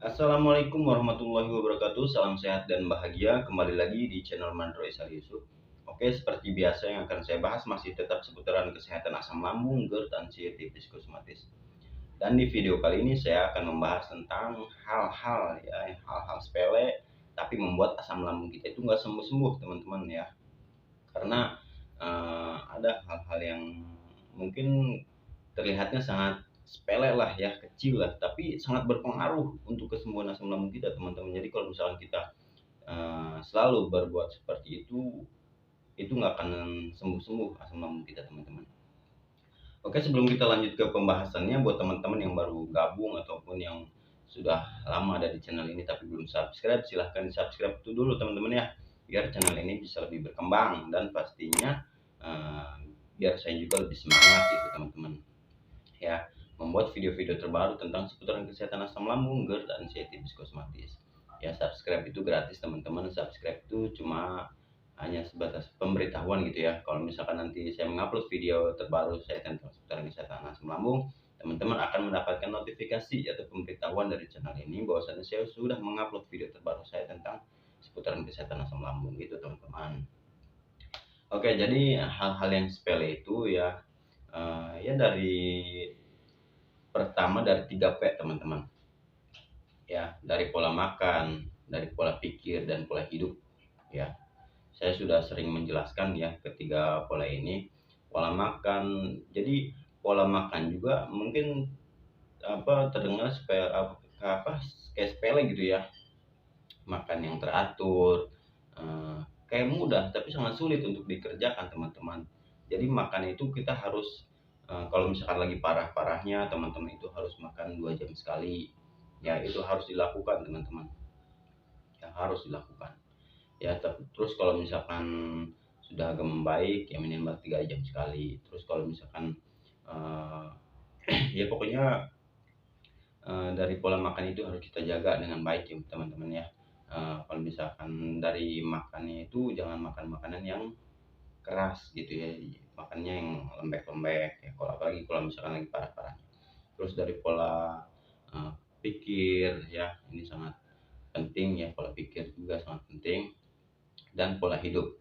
Assalamualaikum warahmatullahi wabarakatuh. Salam sehat dan bahagia. Kembali lagi di channel Mandro Isal Yusuf. Oke, seperti biasa yang akan saya bahas masih tetap seputaran kesehatan asam lambung, GERD, anxiety, psikosomatis. Dan di video kali ini saya akan membahas tentang hal-hal sepele tapi membuat asam lambung kita itu nggak sembuh-sembuh, teman-teman ya. Karena ada hal-hal yang mungkin terlihatnya sangat sepele lah ya, kecil lah, tapi sangat berpengaruh untuk kesembuhan asam lambung kita, teman-teman. Jadi kalau misalkan kita selalu berbuat seperti itu nggak akan sembuh-sembuh asam lambung kita, teman-teman. Oke, sebelum kita lanjut ke pembahasannya, buat teman-teman yang baru gabung ataupun yang sudah lama ada di channel ini tapi belum subscribe, silahkan di subscribe itu dulu, teman-teman ya, biar channel ini bisa lebih berkembang dan pastinya eh, biar saya juga lebih semangat gitu, teman-teman ya, membuat video-video terbaru tentang seputaran kesehatan asam lambung, GERD, dan anxiety psikosomatis. Ya, subscribe itu gratis, teman-teman. Subscribe itu cuma hanya sebatas pemberitahuan gitu ya. Kalau misalkan nanti saya mengupload video terbaru saya tentang seputaran kesehatan asam lambung, teman-teman akan mendapatkan notifikasi atau pemberitahuan dari channel ini bahwasanya saya sudah mengupload video terbaru saya tentang seputaran kesehatan asam lambung gitu, teman-teman. Oke, jadi hal-hal yang sepele itu ya, ya dari pertama dari 3P, teman-teman. Ya, dari pola makan, dari pola pikir dan pola hidup ya. Saya sudah sering menjelaskan ya ketiga pola ini. Pola makan. Jadi pola makan juga mungkin terdengar supaya kayak sepele gitu ya. Makan yang teratur, kayak mudah tapi sangat sulit untuk dikerjakan, teman-teman. Jadi makan itu kita harus, kalau misalkan lagi parah-parahnya, teman-teman itu harus makan 2 jam sekali. Ya, itu harus dilakukan, teman-teman. Ya, harus dilakukan. Ya, terus kalau misalkan sudah agak membaik, ya minimal 3 jam sekali. Terus kalau misalkan, eee, ya pokoknya, dari pola makan itu harus kita jaga dengan baik ya, teman-teman ya. Kalau misalkan dari makannya itu jangan makan makanan yang keras gitu ya, makannya yang lembek-lembek ya, kalau apalagi kalau misalkan lagi parah-parahnya. Terus dari pola, eee, pikir ya, ini sangat penting ya, pola pikir juga sangat penting, dan pola hidup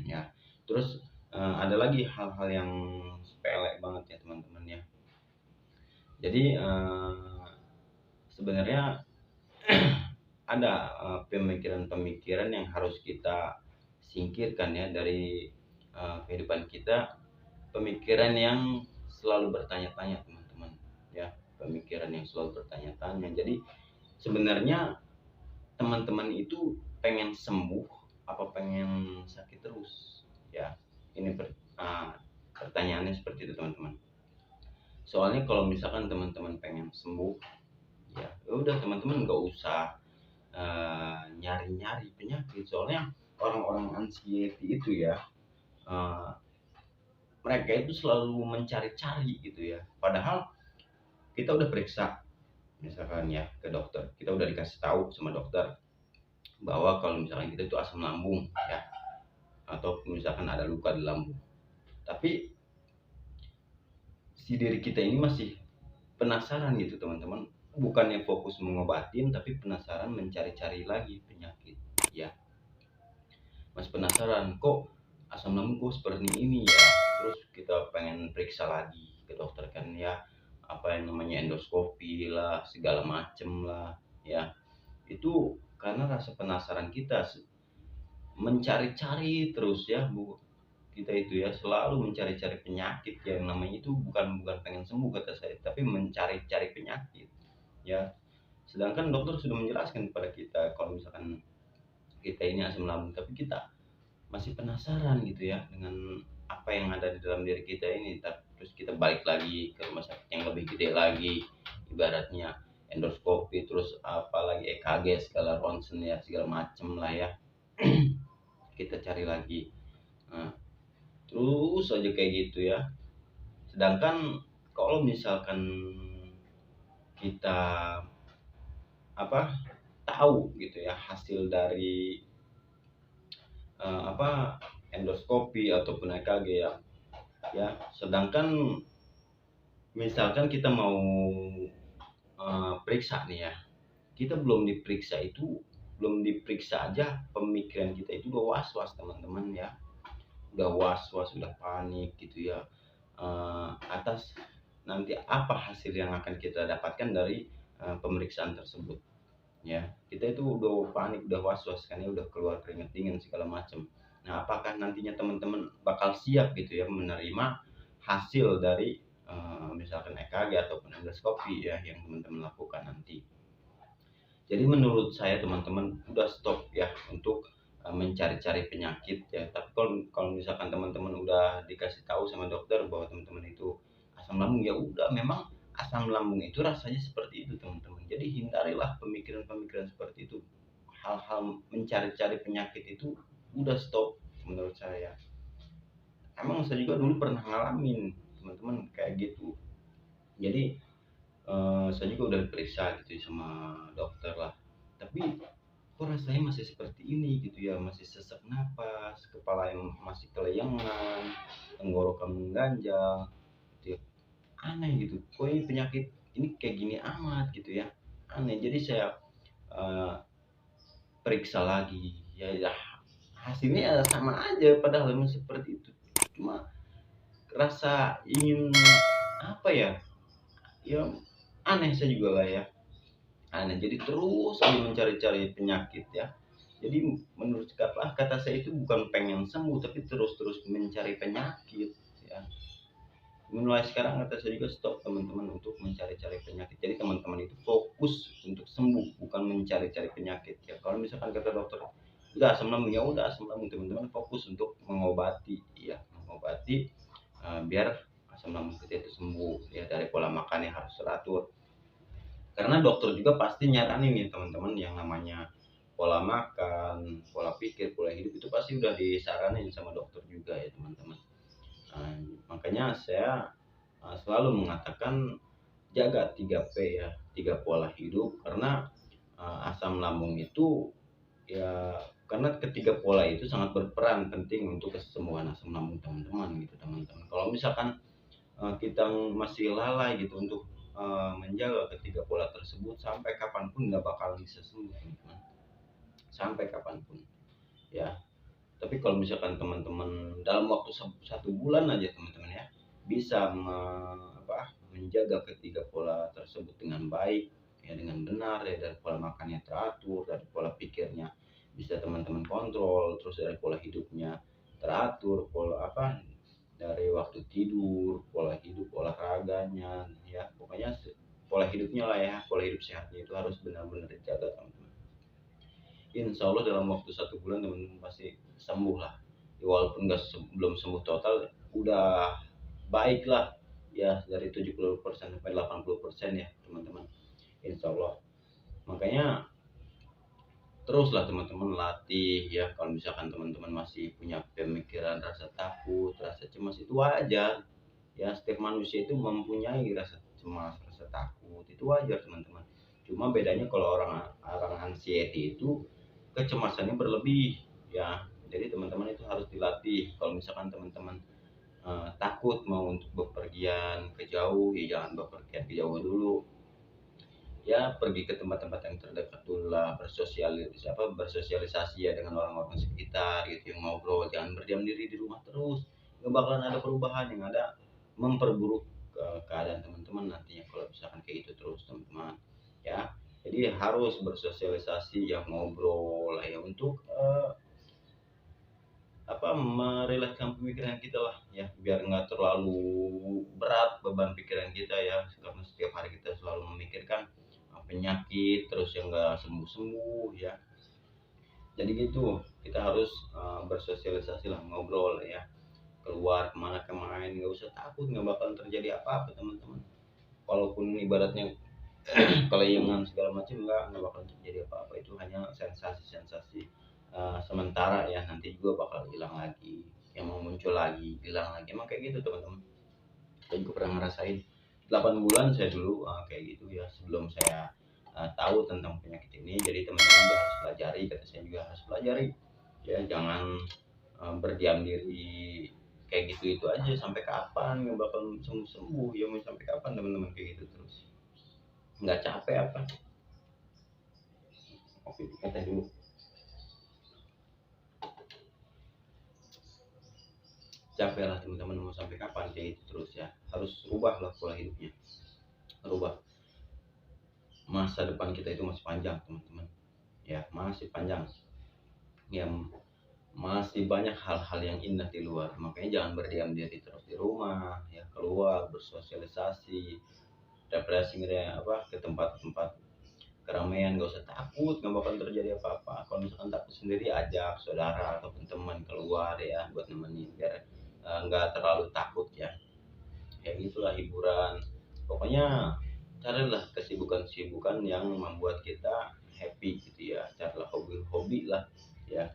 ya. Terus, ada lagi hal-hal yang sepele banget ya, teman-teman ya. Jadi, sebenarnya ada, pemikiran-pemikiran yang harus kita singkirkan ya dari, kehidupan kita, pemikiran yang selalu bertanya-tanya, teman-teman ya, pemikiran yang selalu bertanya-tanya. Jadi sebenarnya teman-teman itu pengen sembuh apa pengen sakit terus? Ya, ini pertanyaannya seperti itu, teman-teman. Soalnya kalau misalkan teman-teman pengen sembuh, ya udah teman-teman nggak usah nyari-nyari penyakit. Soalnya orang-orang anxiety itu ya, eee, mereka itu selalu mencari-cari gitu ya. Padahal kita udah periksa, misalkan ya ke dokter, kita udah dikasih tahu sama dokter bahwa kalau misalkan kita itu asam lambung ya, atau misalkan ada luka di lambung. Tapi si diri kita ini masih penasaran gitu, teman-teman. Bukannya fokus mengobatin, tapi penasaran mencari-cari lagi penyakit ya. Masih penasaran, kok asam lambung kok seperti ini ya. Terus kita pengen periksa lagi ke dokter kan ya, apa yang namanya endoskopi lah, segala macem lah ya. Itu karena rasa penasaran kita mencari-cari terus ya, Bu. Kita itu ya selalu mencari-cari penyakit, yang namanya itu bukan bukan pengen sembuh kata saya, tapi mencari-cari penyakit ya. Sedangkan dokter sudah menjelaskan kepada kita kalau misalkan kita ini asam lambung, tapi kita masih penasaran gitu ya dengan apa yang ada di dalam diri kita ini. Terus kita balik lagi ke rumah sakit yang lebih gede lagi, ibaratnya endoskopi, terus apalagi EKG, segala ronsen ya, segala macem lah ya. Kita cari lagi. Nah, terus aja kayak gitu ya. Sedangkan kalau misalkan kita apa tahu gitu ya hasil dari endoskopi ataupun EKG ya. Ya, sedangkan misalkan kita mau periksa nih ya, kita belum diperiksa aja pemikiran kita itu udah was-was teman-teman ya, udah was-was, udah panik gitu ya, atas nanti apa hasil yang akan kita dapatkan dari pemeriksaan tersebut ya. Kita itu udah panik, udah was-was kan ya, udah keluar keringat dingin segala macam. Nah, apakah nantinya teman-teman bakal siap gitu ya menerima hasil dari misalkan EKG ataupun endoskopi ya yang teman-teman lakukan nanti. Jadi menurut saya teman-teman udah stop ya untuk mencari-cari penyakit ya. Tapi kalau kalau misalkan teman-teman udah dikasih tahu sama dokter bahwa teman-teman itu asam lambung, ya udah, memang asam lambung itu rasanya seperti itu teman-teman. Jadi hindarilah pemikiran-pemikiran seperti itu. Hal-hal mencari-cari penyakit itu udah stop menurut saya. Emang saya juga dulu pernah ngalamin teman-teman kayak gitu. Jadi saya juga udah diperiksa gitu ya sama dokter lah. Tapi kok rasanya masih seperti ini gitu ya, masih sesak napas, kepala yang masih kelayangan, tenggorokan mengganjal gitu ya. Aneh gitu, kok ini penyakit ini kayak gini amat gitu ya, aneh. Jadi saya eh, periksa lagi ya, hasilnya ya sama aja padahal memang seperti itu, cuma rasa ingin apa ya, ya aneh saya juga lah ya, aneh. Jadi terus aja mencari-cari penyakit ya. Jadi menurut kata saya itu bukan pengen sembuh, tapi terus-terus mencari penyakit ya. Mulai sekarang kata saya juga stop teman-teman untuk mencari-cari penyakit. Jadi teman-teman itu fokus untuk sembuh, bukan mencari-cari penyakit ya. Kalau misalkan kata dokter udah asam lambung, ya udah asam lambung, teman-teman fokus untuk mengobati ya, mengobati biar asam lambung kita itu sembuh ya, dari pola makan yang harus teratur. Karena dokter juga pasti nyaranin nih teman-teman, yang namanya pola makan, pola pikir, pola hidup itu pasti udah disaranin sama dokter juga ya teman-teman. Nah, makanya saya selalu mengatakan jaga 3P ya, 3 pola hidup, karena asam lambung itu ya, karena ketiga pola itu sangat berperan penting untuk kesembuhan asam lambung teman-teman gitu teman-teman. Kalau misalkan kita masih lalai gitu untuk menjaga ketiga pola tersebut, sampai kapanpun nggak bakal bisa sembuh teman-teman, sampai kapanpun ya. Tapi kalau misalkan teman-teman dalam waktu 1 bulan aja teman-teman ya, bisa menjaga ketiga pola tersebut dengan baik ya, dengan benar ya, dari pola makannya teratur, dari pola pikirnya bisa teman-teman kontrol, terus dari pola hidupnya teratur, pola dari waktu tidur, pola hidup, olahraganya ya, pokoknya pola hidupnya lah ya, pola hidup sehatnya itu harus benar-benar dijaga teman-teman. Insya Allah dalam waktu 1 bulan teman-teman pasti sembuh lah ya, walaupun belum sembuh total, udah baik lah ya, dari 70% sampai 80% ya teman-teman, insya Allah. Makanya teruslah teman-teman latih ya. Kalau misalkan teman-teman masih punya pemikiran rasa takut, rasa cemas, itu wajar ya. Setiap manusia itu mempunyai rasa cemas, rasa takut, itu wajar teman-teman. Cuma bedanya kalau orang orang anxiety itu kecemasannya berlebih ya. Jadi teman-teman itu harus dilatih. Kalau misalkan teman-teman takut mau untuk bepergian ke jauh, ya jangan bepergian ke jauh dulu ya, pergi ke tempat-tempat yang terdekat dulu lah, bersosialisasi ya dengan orang-orang sekitar gitu, yang ngobrol, jangan berdiam diri di rumah terus, nggak bakalan ada perubahan, yang ada memperburuk keadaan teman-teman nantinya kalau misalkan kayak gitu terus teman-teman ya. Jadi harus bersosialisasi, yang ngobrol ya, untuk merilekskan pemikiran kita lah ya, biar nggak terlalu berat beban pikiran kita ya, karena setiap hari kita selalu memikirkan penyakit terus yang nggak sembuh-sembuh ya. Jadi gitu, kita harus bersosialisasi lah, ngobrol ya, keluar kemana-kemana, nggak usah takut, nggak bakalan terjadi apa-apa teman-teman. Walaupun ibaratnya kelayangan segala macam, nggak bakal terjadi apa-apa, itu hanya sensasi-sensasi sementara ya, nanti juga bakal hilang lagi, yang mau muncul lagi hilang lagi, emang kayak gitu teman-teman. Saya juga pernah ngerasain 8 bulan saya dulu kayak gitu ya, sebelum saya tahu tentang penyakit ini. Jadi teman-teman juga harus pelajari, kata saya juga harus pelajari ya, jangan berdiam diri kayak gitu itu aja. Sampai kapan nggak bakal sembuh ya, mau sampai kapan teman-teman kayak gitu terus, nggak capek apa? Oke, kita dulu. Capek lah teman-teman, mau sampai kapan kayak itu terus ya. Harus rubah lah pola hidupnya, rubah. Masa depan kita itu masih panjang teman-teman, ya masih panjang, ya masih banyak hal-hal yang indah di luar. Makanya jangan berdiam diri terus di rumah, ya keluar bersosialisasi, refreshing apa ke tempat-tempat keramaian. Gak usah takut, gak bakal terjadi apa-apa. Kalau misalkan takut sendiri, ajak saudara ataupun teman keluar ya buat nemenin, biar nggak terlalu takut ya. Kayak gitulah hiburan. Pokoknya carilah kesibukan-kesibukan yang membuat kita happy gitu ya. Carilah hobi-hobi lah ya,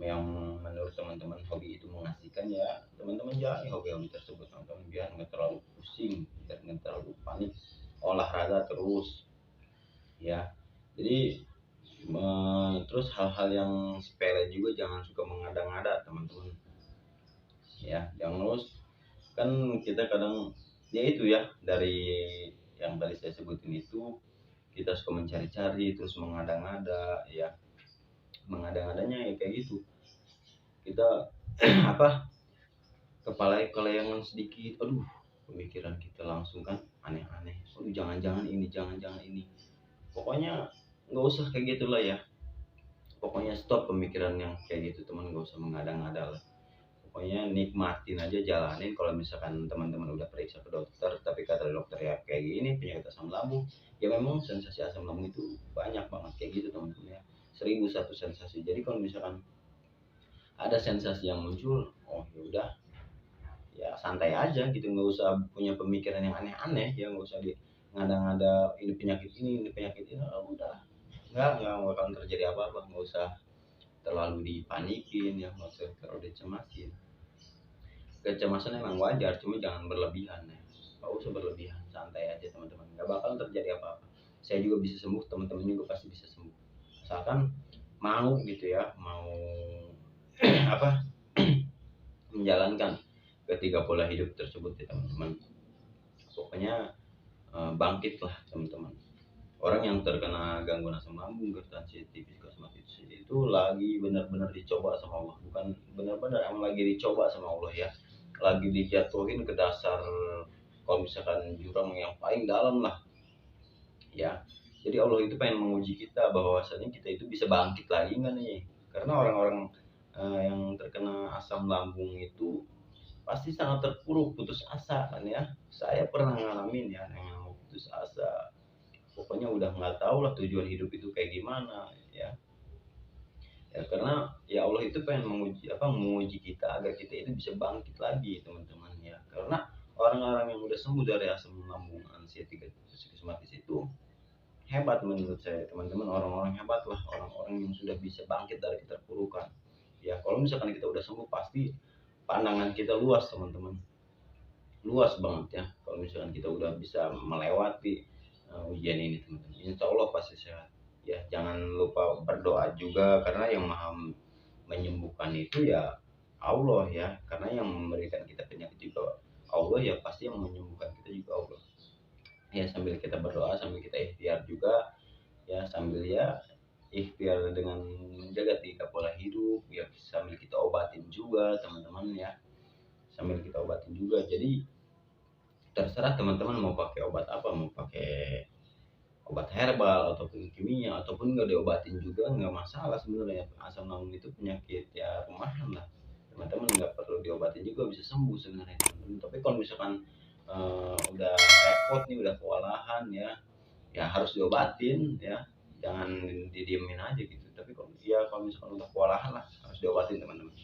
yang menurut teman-teman hobi itu mengasihkan ya. Teman-teman jalani hobi-hobi tersebut teman-teman, biar nggak terlalu pusing, biar nggak terlalu panik. Olahraga terus ya. Jadi terus hal-hal yang sepele juga jangan suka mengada-ngada teman-teman ya. Jangan terus, kan kita kadang ya itu ya, dari yang tadi saya sebutin itu, kita suka mencari-cari terus mengada-ngada ya. Mengada-ngadanya ya kayak gitu, kita apa, kepala kelayangan sedikit, aduh pemikiran kita langsung kan aneh-aneh, aduh jangan-jangan ini, jangan-jangan ini. Pokoknya nggak usah kayak gitulah ya. Pokoknya stop pemikiran yang kayak gitu teman, nggak usah mengada-ngada lah. Pokoknya nikmatin aja, jalanin. Kalau misalkan teman-teman udah periksa ke dokter tapi kata dokter ya kayak gini penyakit asam lambung, ya memang sensasi asam lambung itu banyak banget kayak gitu teman-teman ya, 1001 sensasi. Jadi kalau misalkan ada sensasi yang muncul, oh ya udah, ya santai aja gitu, nggak usah punya pemikiran yang aneh-aneh ya. Nggak usah di ngada-ngada ini penyakit ini, oh, udah nggak bakal terjadi apa-apa. Nggak usah terlalu dipanikin ya, nggak usah terlalu dicemasin. Kecemasan emang wajar, cuma jangan berlebihan ya. Nggak usah berlebihan, santai aja teman-teman, nggak bakal terjadi apa-apa. Saya juga bisa sembuh, teman-teman juga pasti bisa sembuh, asalkan mau gitu ya, mau apa, menjalankan ketiga pola hidup tersebut ya teman-teman. Pokoknya bangkitlah teman-teman. Orang yang terkena gangguan asam lambung, GERD, tipis, kosmatis itu lagi benar-benar dicoba sama Allah. Bukan benar-benar, emang lagi dicoba sama Allah ya, lagi dijatuhin ke dasar, kalau misalkan jurang yang paling dalam lah ya. Jadi Allah itu pengen menguji kita bahwasanya kita itu bisa bangkit lagi nggak nih. Karena orang-orang yang terkena asam lambung itu pasti sangat terpuruk, putus asa kan ya. Saya pernah ngalamin ya yang putus asa. Pokoknya udah nggak tahu lah tujuan hidup itu kayak gimana ya. Ya karena ya Allah itu pengen menguji kita agar kita itu bisa bangkit lagi teman-teman ya. Karena orang-orang yang udah sembuh dari asam lambung, anxiety, kosmatis itu hebat menurut saya teman-teman. Orang-orang hebat lah, orang-orang yang sudah bisa bangkit dari keterpurukan ya. Kalau misalkan kita udah sembuh, pasti pandangan kita luas teman-teman, luas banget ya. Kalau misalkan kita udah bisa melewati ujian ini teman-teman, insya Allah pasti sehat ya. Jangan lupa berdoa juga, karena yang maha menyembuhkan itu ya Allah ya. Karena yang memberikan kita penyakit juga Allah ya, pasti yang menyembuhkan kita juga Allah ya. Sambil kita berdoa, sambil kita ikhtiar juga ya, sambil ya ikhtiar dengan menjaga tiga pola hidup ya, sambil kita obatin juga teman-teman ya, sambil kita obatin juga. Jadi terserah teman-teman mau pakai obat apa, mau pakai obat herbal ataupun kimia ataupun nggak diobatin juga nggak masalah sebenarnya. Asam lambung itu penyakit ya rumahan lah teman-teman, nggak perlu diobatin juga bisa sembuh sebenarnya teman-teman. Tapi kalau misalkan udah repot nih, udah kewalahan ya, ya harus diobatin ya, jangan didiemin aja gitu. Tapi kalau misalkan udah kewalahan lah, harus diobatin teman-teman,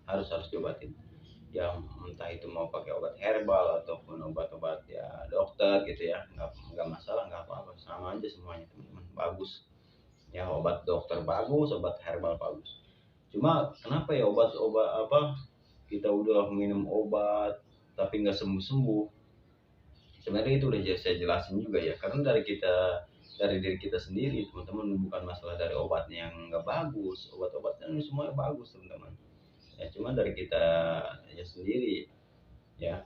harus diobatin ya. Entah itu mau pakai obat herbal ataupun obat-obat ya dokter gitu ya, nggak masalah, nggak apa-apa, sama aja semuanya teman-teman, bagus ya. Obat dokter bagus, obat herbal bagus. Cuma kenapa ya obat-obat kita udah minum obat tapi nggak sembuh-sembuh. Sebenarnya itu udah saya jelasin juga ya, karena dari diri kita sendiri teman-teman, bukan masalah dari obatnya yang nggak bagus. Obat-obatnya semuanya bagus teman-teman ya, cuma dari kita ya sendiri ya.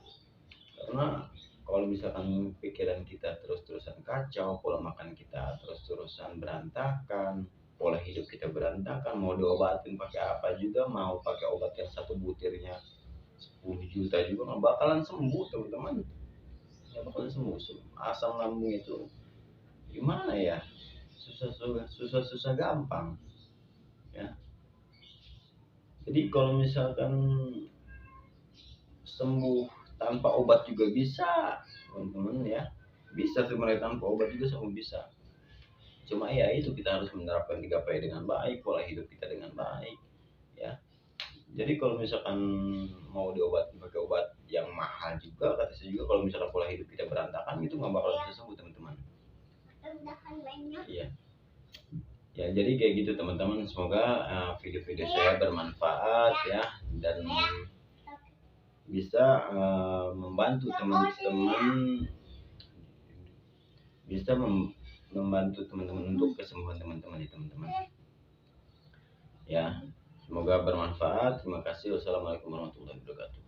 Karena Kalau misalkan pikiran kita terus-terusan kacau, pola makan kita terus-terusan berantakan, pola hidup kita berantakan, mau diobatin pakai apa juga, mau pakai obat yang satu butirnya 10 juta juga nggak bakalan sembuh teman-teman, nggak bakalan sembuh. Asam lambung itu gimana ya, susah gampang ya. Jadi kalau misalkan sembuh tanpa obat juga bisa teman-teman ya, bisa sebenarnya tanpa obat juga sembuh bisa. Cuma ya itu, kita harus menerapkan 3P dengan baik, pola hidup kita dengan baik ya. Jadi kalau misalkan mau diobati pakai obat yang mahal juga, kata saya juga, kalau misalkan pola hidup kita berantakan itu nggak bakal bisa sembuh teman-teman. Iya ya, jadi kayak gitu teman-teman. Semoga video-video saya bermanfaat ya, dan bisa membantu teman-teman, bisa membantu teman-teman untuk kesembuhan teman-teman ya teman-teman ya. Semoga bermanfaat. Terima kasih. Wassalamualaikum warahmatullahi wabarakatuh.